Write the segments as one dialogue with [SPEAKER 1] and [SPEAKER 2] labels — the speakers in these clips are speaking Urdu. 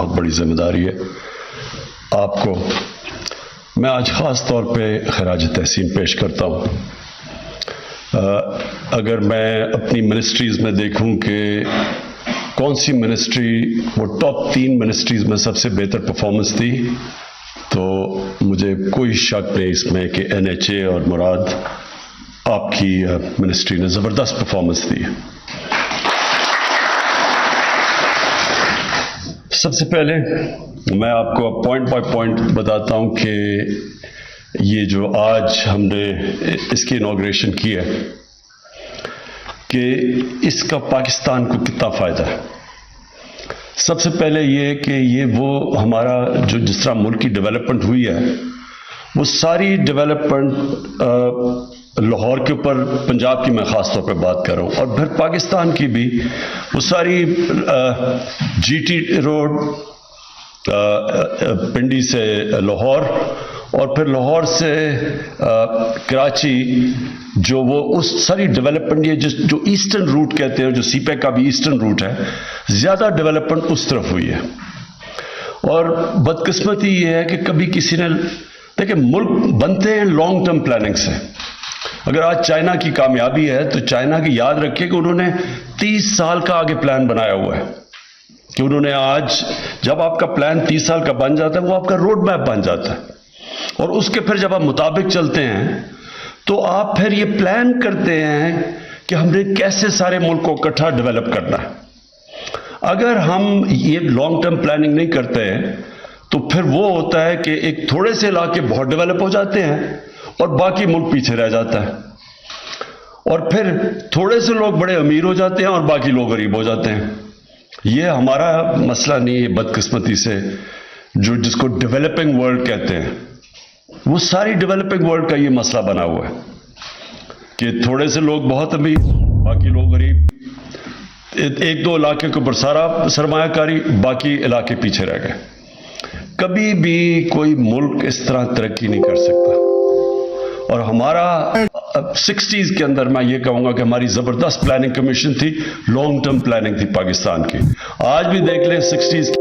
[SPEAKER 1] بہت بڑی ذمہ داری ہے آپ کو. میں آج خاص طور پہ خراج تحسین پیش کرتا ہوں. اگر میں اپنی منسٹریز میں دیکھوں کہ کون سی منسٹری وہ ٹاپ 3 منسٹریز میں سب سے بہتر پرفارمنس دی, تو مجھے کوئی شک نہیں اس میں کہ NHA اور مراد آپ کی منسٹری نے زبردست پرفارمنس دی ہے. سب سے پہلے میں آپ کو پوائنٹ بائی پوائنٹ بتاتا ہوں کہ یہ جو آج ہم نے اس کی انوگریشن کی ہے کہ اس کا پاکستان کو کتنا فائدہ ہے. سب سے پہلے یہ کہ یہ وہ ہمارا جو جس طرح ملک کی ڈیولپمنٹ ہوئی ہے وہ ساری ڈیولپمنٹ لاہور کے اوپر, پنجاب کی میں خاص طور پہ بات کر رہا ہوں, اور پھر پاکستان کی بھی وہ ساری GT روڈ پنڈی سے لاہور اور پھر لاہور سے کراچی, جو وہ اس ساری ڈیولپمنٹ یہ جو ایسٹرن روٹ کہتے ہیں, جو CPEC کا بھی ایسٹرن روٹ ہے, زیادہ ڈیولپمنٹ اس طرف ہوئی ہے. اور بدقسمتی یہ ہے کہ کبھی کسی نے دیکھیں ملک بنتے ہیں لانگ ٹرم پلاننگ سے. اگر آج چائنا کی کامیابی ہے تو چائنا کی یاد رکھے کہ انہوں نے 30 سال کا آگے پلان بنایا ہوا ہے, کہ انہوں نے آج جب آپ کا پلان 30 سال کا بن جاتا ہے وہ آپ کا روڈ میپ بن جاتا ہے, اور اس کے پھر جب آپ مطابق چلتے ہیں تو آپ پھر یہ پلان کرتے ہیں کہ ہم نے کیسے سارے ملک کو اکٹھا ڈیولپ کرنا ہے. اگر ہم یہ لانگ ٹرم پلاننگ نہیں کرتے ہیں تو پھر وہ ہوتا ہے کہ ایک تھوڑے سے علاقے بہت ڈیولپ ہو جاتے ہیں اور باقی ملک پیچھے رہ جاتا ہے, اور پھر تھوڑے سے لوگ بڑے امیر ہو جاتے ہیں اور باقی لوگ غریب ہو جاتے ہیں. یہ ہمارا مسئلہ نہیں ہے بدقسمتی سے, جس کو ڈیولپنگ ورلڈ کہتے ہیں, وہ ساری ڈیولپنگ ورلڈ کا یہ مسئلہ بنا ہوا ہے کہ تھوڑے سے لوگ بہت امیر, باقی لوگ غریب, 1-2 علاقے کے اوپر سارا سرمایہ کاری, باقی علاقے پیچھے رہ گئے. کبھی بھی کوئی ملک اس طرح ترقی نہیں کر سکتا. اور ہمارا 60s کے اندر میں یہ کہوں گا کہ ہماری زبردست پلاننگ کمیشن تھی, لانگ ٹرم پلاننگ تھی پاکستان کی. آج بھی دیکھ لیں 60s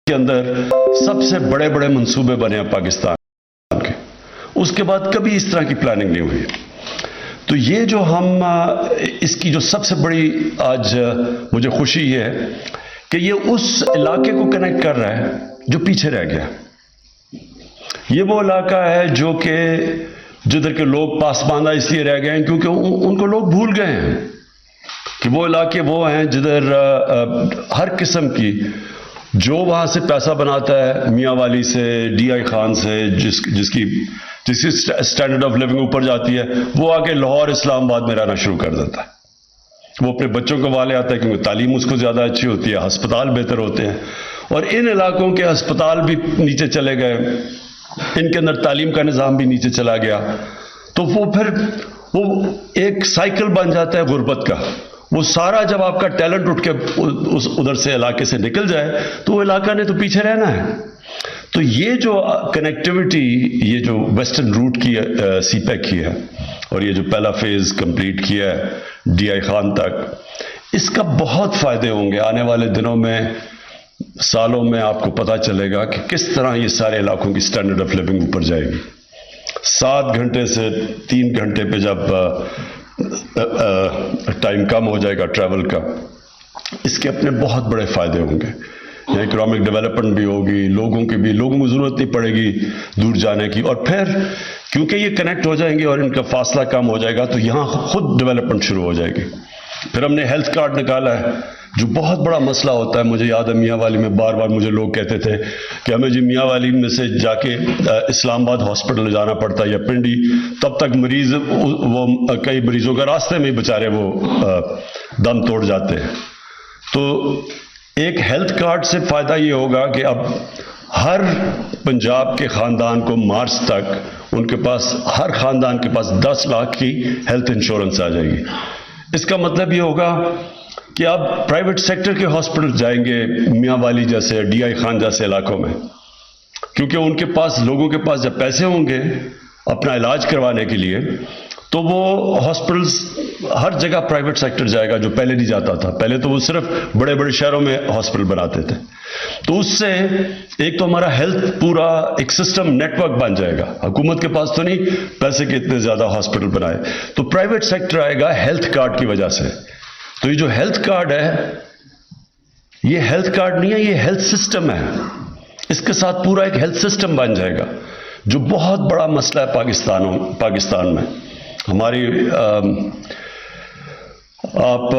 [SPEAKER 1] کے اندر سب سے بڑے بڑے منصوبے بنے ہیں پاکستان کے. اس کے بعد کبھی اس طرح کی پلاننگ نہیں ہوئی. تو یہ جو ہم اس کی جو سب سے بڑی آج مجھے خوشی ہے کہ یہ اس علاقے کو کنیکٹ کر رہا ہے جو پیچھے رہ گیا. یہ وہ علاقہ ہے جو کہ جدھر کے لوگ پاسماندہ اس لیے رہ گئے ہیں کیونکہ ان کو لوگ بھول گئے ہیں کہ وہ علاقے وہ ہیں جدھر ہر قسم کی, جو وہاں سے پیسہ بناتا ہے میاں والی سے, DI خان سے, جس کی اسٹینڈرڈ آف لیونگ اوپر جاتی ہے, وہ آ کے لاہور اسلام آباد میں رہنا شروع کر دیتا ہے. وہ اپنے بچوں کو والے آتا ہے کیونکہ تعلیم اس کو زیادہ اچھی ہوتی ہے, ہسپتال بہتر ہوتے ہیں, اور ان علاقوں کے ہسپتال بھی نیچے چلے گئے, ان کے اندر تعلیم کا نظام بھی نیچے چلا گیا. تو وہ پھر وہ ایک سائیکل بن جاتا ہے غربت کا. وہ سارا جب آپ کا ٹیلنٹ اٹھ کے ادھر سے علاقے سے نکل جائے تو وہ علاقہ نے تو پیچھے رہنا ہے. تو یہ جو کنیکٹیوٹی, یہ جو ویسٹرن روٹ کی CPEC کی ہے, اور یہ جو پہلا فیز کمپلیٹ کیا ہے DI خان تک, اس کا بہت فائدے ہوں گے آنے والے دنوں میں, سالوں میں. آپ کو پتہ چلے گا کہ کس طرح یہ سارے علاقوں کی اسٹینڈرڈ آف لیونگ اوپر جائے گی. 7 گھنٹے سے 3 گھنٹے پہ جب ٹائم کم ہو جائے گا ٹریول کا, اس کے اپنے بہت بڑے فائدے ہوں گے. یہاں اکنامک ڈیولپمنٹ بھی ہوگی, لوگوں کو ضرورت نہیں پڑے گی دور جانے کی, اور پھر کیونکہ یہ کنیکٹ ہو جائیں گے اور ان کا فاصلہ کم ہو جائے گا تو یہاں خود ڈیولپمنٹ شروع ہو جائے گی. پھر ہم نے ہیلتھ کارڈ نکالا ہے جو بہت بڑا مسئلہ ہوتا ہے. مجھے یاد ہے میاں والی میں بار بار مجھے لوگ کہتے تھے کہ ہمیں میاں والی میں سے جا کے اسلام آباد ہاسپٹل جانا پڑتا ہے یا پنڈی, تب تک مریض وہ کئی مریضوں کا راستے میں بیچارے وہ دم توڑ جاتے ہیں. تو ایک ہیلتھ کارڈ سے فائدہ یہ ہوگا کہ اب ہر پنجاب کے خاندان کو مارچ تک ان کے پاس, ہر خاندان کے پاس 10 لاکھ کی ہیلتھ انشورنس آ جائے گی. اس کا مطلب یہ ہوگا کہ آپ پرائیویٹ سیکٹر کے ہاسپٹل جائیں گے میاں والی جیسے, DI خان جیسے علاقوں میں, کیونکہ ان کے پاس, لوگوں کے پاس جب پیسے ہوں گے اپنا علاج کروانے کے لیے تو وہ ہاسپٹلس ہر جگہ پرائیویٹ سیکٹر جائے گا, جو پہلے نہیں جاتا تھا. پہلے تو وہ صرف بڑے بڑے شہروں میں ہاسپٹل بناتے تھے. تو اس سے ایک تو ہمارا ہیلتھ پورا ایک سسٹم نیٹ ورک بن جائے گا. حکومت کے پاس تو نہیں پیسے کے اتنے زیادہ ہاسپٹل بنائے, تو پرائیویٹ سیکٹر آئے گا ہیلتھ کارڈ کی وجہ سے. تو یہ جو ہیلتھ کارڈ ہے, یہ ہیلتھ کارڈ نہیں ہے, یہ ہیلتھ سسٹم ہے. اس کے ساتھ پورا ایک ہیلتھ سسٹم بن جائے گا, جو بہت بڑا مسئلہ ہے پاکستان میں. ہماری آپ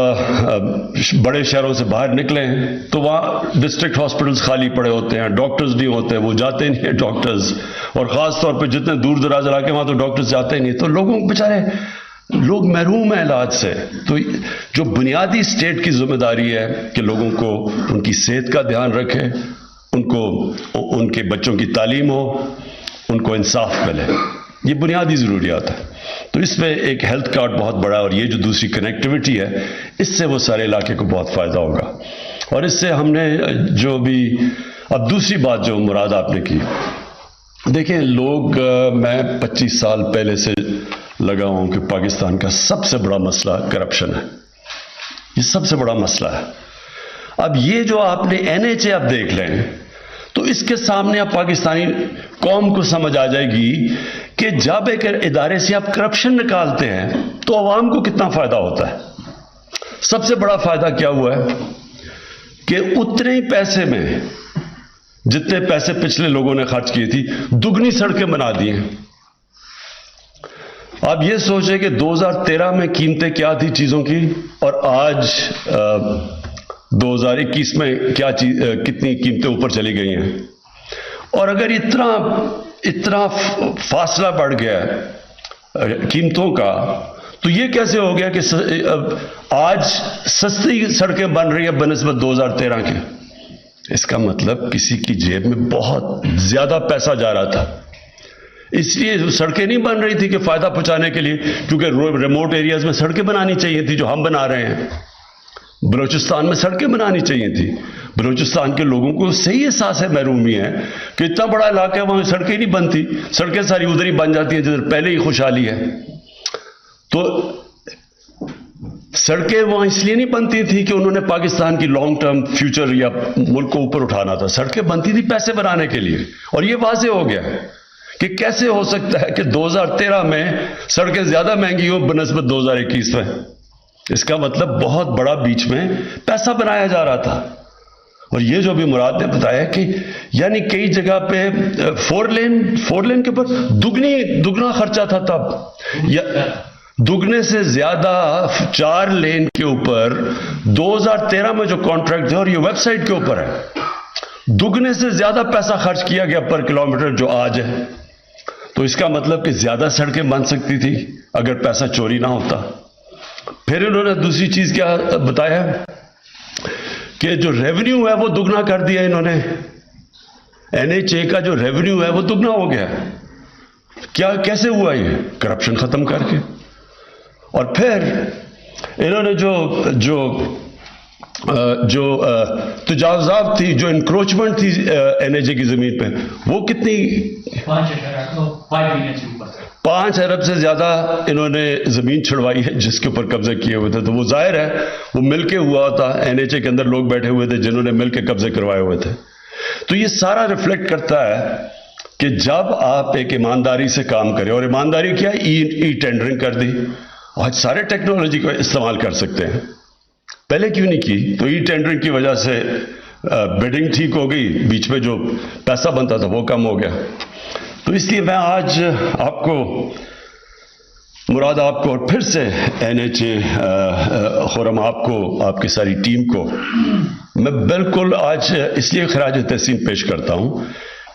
[SPEAKER 1] بڑے شہروں سے باہر نکلیں تو وہاں ڈسٹرکٹ ہاسپٹلز خالی پڑے ہوتے ہیں, ڈاکٹرز نہیں ہوتے, وہ جاتے نہیں ہیں ڈاکٹرز, اور خاص طور پہ جتنے دور دراز علاقے وہاں تو ڈاکٹرز جاتے ہی نہیں. تو لوگوں بیچارے لوگ محروم ہیں علاج سے. تو جو بنیادی اسٹیٹ کی ذمہ داری ہے کہ لوگوں کو ان کی صحت کا دھیان رکھے, ان کو ان کے بچوں کی تعلیم ہو, ان کو انصاف ملے, یہ بنیادی ضروریات ہیں. تو اس میں ایک ہیلتھ کارڈ بہت بڑا ہے, اور یہ جو دوسری کنیکٹیوٹی ہے اس سے وہ سارے علاقے کو بہت فائدہ ہوگا. اور اس سے ہم نے جو بھی اب دوسری بات جو مراد آپ نے کی, دیکھیں لوگ, میں 25 سال پہلے سے لگا ہوں کہ پاکستان کا سب سے بڑا مسئلہ کرپشن ہے, یہ سب سے بڑا مسئلہ ہے. اب یہ جو آپ نے NHA آپ دیکھ لیں تو اس کے سامنے اب پاکستانی قوم کو سمجھ آ جائے گی کہ جب ایک ادارے سے آپ کرپشن نکالتے ہیں تو عوام کو کتنا فائدہ ہوتا ہے. سب سے بڑا فائدہ کیا ہوا ہے کہ اتنے ہی پیسے میں جتنے پیسے پچھلے لوگوں نے خرچ کیے تھی, دگنی سڑکیں بنا دی ہیں. آپ یہ سوچیں کہ 2013 میں قیمتیں کیا تھی چیزوں کی, اور آج 2021 میں کیا کتنی قیمتیں اوپر چلی گئی ہیں. اور اگر اتنا فاصلہ بڑھ گیا ہے قیمتوں کا, تو یہ کیسے ہو گیا کہ آج سستی سڑکیں بن رہی ہیں بنسبت 2013 کے؟ اس کا مطلب کسی کی جیب میں بہت زیادہ پیسہ جا رہا تھا. اس لیے سڑکیں نہیں بن رہی تھی کہ فائدہ پہنچانے کے لیے, کیونکہ ریموٹ ایریاز میں سڑکیں بنانی چاہیے تھی جو ہم بنا رہے ہیں. بلوچستان میں سڑکیں بنانی چاہیے تھی. بلوچستان کے لوگوں کو صحیح احساس ہے, محرومی ہے کہ اتنا بڑا علاقہ ہے وہاں سڑکیں نہیں بنتی, سڑکیں ساری ادھر ہی بن جاتی ہیں جدھر پہلے ہی خوشحالی ہے. تو سڑکیں وہاں اس لیے نہیں بنتی تھی کہ انہوں نے پاکستان کی لانگ ٹرم فیوچر یا ملک کو اوپر اٹھانا تھا, سڑکیں بنتی تھی پیسے بنانے کے لیے. اور یہ واضح ہو گیا کہ کیسے ہو سکتا ہے کہ 2013 میں سڑکیں زیادہ مہنگی ہوں بنسبت 2021 میں. اس کا مطلب بہت بڑا بیچ میں پیسہ بنایا جا رہا تھا. اور یہ جو بھی مراد نے بتایا کہ یعنی کئی جگہ پہ 4 لین کے اوپر دگنا خرچہ تھا تب, یا دگنے سے زیادہ 4 لین کے اوپر 2013 میں جو کانٹریکٹ تھے, اور یہ ویب سائٹ کے اوپر ہے, دگنے سے زیادہ پیسہ خرچ کیا گیا پر کلومیٹر جو آج ہے. تو اس کا مطلب کہ زیادہ سڑکیں بن سکتی تھی اگر پیسہ چوری نہ ہوتا. پھر انہوں نے دوسری چیز کیا بتایا کہ جو ریونیو ہے وہ دگنا کر دیا انہوں نے. NHA کا جو ریونیو ہے وہ دگنا ہو گیا. کیا کیسے ہوا یہ؟ کرپشن ختم کر کے. اور پھر انہوں نے جو تجاوزات تھی, جو انکروچمنٹ تھی NHA کی زمین پہ, وہ کتنی 5 ارب سے زیادہ انہوں نے زمین چھڑوائی ہے جس کے اوپر قبضے کیے ہوئے تھے. تو وہ ظاہر ہے وہ مل کے ہوا تھا, NHA کے اندر لوگ بیٹھے ہوئے تھے جنہوں نے مل کے قبضے کروائے ہوئے تھے. تو یہ سارا ریفلیکٹ کرتا ہے کہ جب آپ ایک ایمانداری سے کام کریں, اور ایمانداری کیا, ای ٹینڈرنگ کر دی. آج سارے ٹیکنالوجی کو استعمال کر سکتے ہیں, پہلے کیوں نہیں کی؟ تو ای ٹینڈرنگ کی وجہ سے بیڈنگ ٹھیک ہو گئی, بیچ میں جو پیسہ بنتا تھا وہ کم ہو گیا. تو اس لیے میں آج آپ کو مراد, آپ کو اور پھر سے NHA, خرم آپ کو, آپ کی ساری ٹیم کو میں بالکل آج اس لیے خراج تحسین پیش کرتا ہوں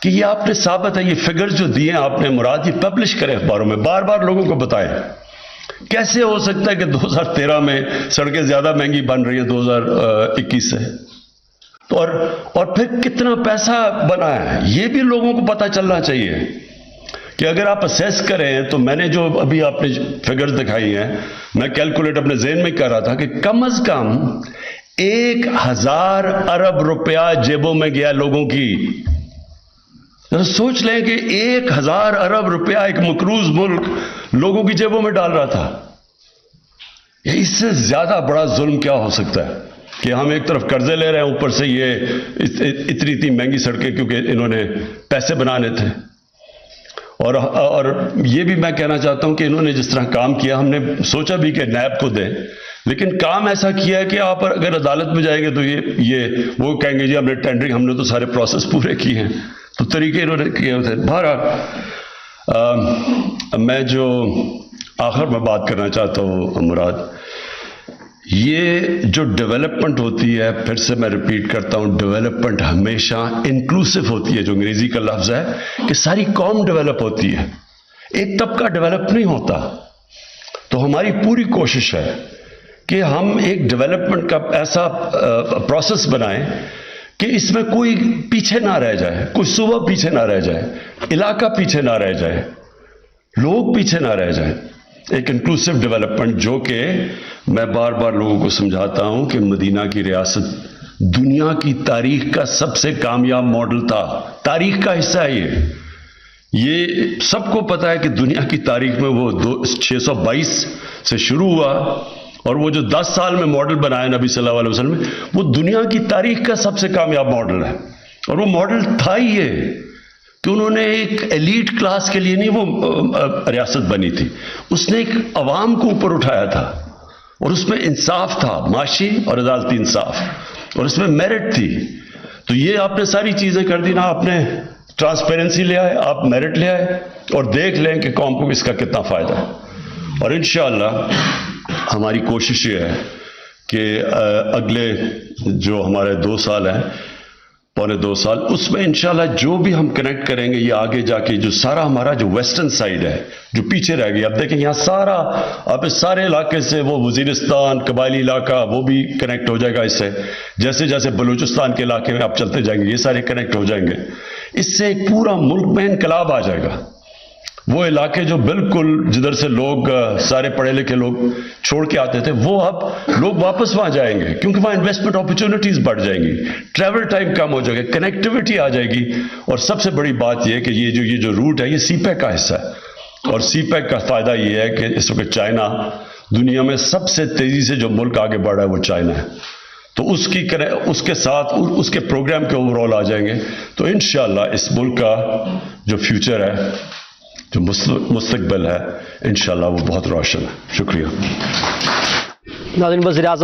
[SPEAKER 1] کہ یہ آپ نے ثابت ہے, یہ فگر جو دیے آپ نے مراد, یہ پبلش کریں اخباروں میں, بار بار لوگوں کو بتائیں. کیسے ہو سکتا ہے کہ 2013 میں سڑکیں زیادہ مہنگی بن رہی ہیں 2021 سے؟ اور پھر کتنا پیسہ بنا ہے یہ بھی لوگوں کو پتہ چلنا چاہیے. کہ اگر آپ اسیس کریں تو میں نے جو ابھی آپ نے فگرز دکھائی ہیں, میں کیلکولیٹ اپنے ذہن میں کر رہا تھا کہ کم از کم 1000 ارب روپیہ جیبوں میں گیا لوگوں کی ذرا سوچ لیں کہ 1000 ارب روپیہ ایک مقروض ملک لوگوں کی جیبوں میں ڈال رہا تھا. اس سے زیادہ بڑا ظلم کیا ہو سکتا ہے کہ ہم ایک طرف قرضے لے رہے ہیں, اوپر سے یہ اتنی مہنگی سڑکیں کیونکہ انہوں نے پیسے بنانے تھے. اور یہ بھی میں کہنا چاہتا ہوں کہ انہوں نے جس طرح کام کیا, ہم نے سوچا بھی کہ نیب کو دیں, لیکن کام ایسا کیا ہے کہ آپ اگر عدالت میں جائیں گے تو یہ وہ کہیں گے جی ہم نے ٹینڈرنگ, ہم نے تو سارے پروسیس پورے کیے ہیں, تو طریقے انہوں نے کیے ہوتے ہیں. بہرحال میں جو آخر میں بات کرنا چاہتا ہوں مراد, یہ جو ڈیولپمنٹ ہوتی ہے, پھر سے میں ریپیٹ کرتا ہوں, ڈیولپمنٹ ہمیشہ انکلوسیو ہوتی ہے, جو انگریزی کا لفظ ہے کہ ساری قوم ڈیولپ ہوتی ہے, ایک طبقہ ڈیولپ نہیں ہوتا. تو ہماری پوری کوشش ہے کہ ہم ایک ڈیولپمنٹ کا ایسا پروسیس بنائیں کہ اس میں کوئی پیچھے نہ رہ جائے, کوئی صوبہ پیچھے نہ رہ جائے, علاقہ پیچھے نہ رہ جائے, لوگ پیچھے نہ رہ جائیں. ایک انکلوسیو ڈیولپمنٹ جو کہ میں بار بار لوگوں کو سمجھاتا ہوں کہ مدینہ کی ریاست دنیا کی تاریخ کا سب سے کامیاب ماڈل تھا, تاریخ کا حصہ ہے یہ سب کو پتا ہے کہ دنیا کی تاریخ میں وہ 622 سے شروع ہوا, اور وہ جو 10 سال میں ماڈل بنایا نبی صلی اللہ علیہ وسلم, وہ دنیا کی تاریخ کا سب سے کامیاب ماڈل ہے. اور وہ ماڈل تھا ہی یہ کہ انہوں نے ایک ایلیٹ کلاس کے لیے نہیں وہ ریاست بنی تھی, اس نے ایک عوام کو اوپر اٹھایا تھا, اور اس میں انصاف تھا, معاشی اور عدالتی انصاف, اور اس میں میرٹ تھی. تو یہ آپ نے ساری چیزیں کر دی نا, آپ نے ٹرانسپیرنسی لے آئے, آپ میرٹ لے آئے, اور دیکھ لیں کہ قوم کو اس کا کتنا فائدہ ہے. اور انشاءاللہ ہماری کوشش یہ ہے کہ اگلے جو ہمارے 2 سال ہیں, پونے 2 سال, اس میں انشاءاللہ جو بھی ہم کنیکٹ کریں گے, یہ آگے جا کے جو سارا ہمارا جو ویسٹرن سائیڈ ہے جو پیچھے رہ گئی, اب دیکھیں یہاں سارا آپ اس سارے علاقے سے, وہ وزیرستان قبائلی علاقہ وہ بھی کنیکٹ ہو جائے گا اس سے, جیسے جیسے بلوچستان کے علاقے میں آپ چلتے جائیں گے یہ سارے کنیکٹ ہو جائیں گے. اس سے ایک پورا ملک میں انقلاب آ جائے گا. وہ علاقے جو بالکل جدھر سے لوگ سارے پڑھے لکھے لوگ چھوڑ کے آتے تھے, وہ اب لوگ واپس وہاں جائیں گے, کیونکہ وہاں انویسٹمنٹ اپرچونٹیز بڑھ جائیں گی, ٹریول ٹائم کم ہو جائے گا, کنیکٹیوٹی آ جائے گی. اور سب سے بڑی بات یہ کہ یہ جو روٹ ہے یہ سی پیک کا حصہ ہے, اور سی پیک کا فائدہ یہ ہے کہ اس وقت چائنا دنیا میں سب سے تیزی سے جو ملک آگے بڑھ رہا ہے وہ چائنا ہے. تو اس کے ساتھ اس کے پروگرام کے اوور آل آ جائیں گے, تو انشاءاللہ اس ملک کا جو فیوچر ہے, جو مستقبل ہے, انشاءاللہ وہ بہت روشن ہے. شکریہ.
[SPEAKER 2] ناظرین, وزیر اعظم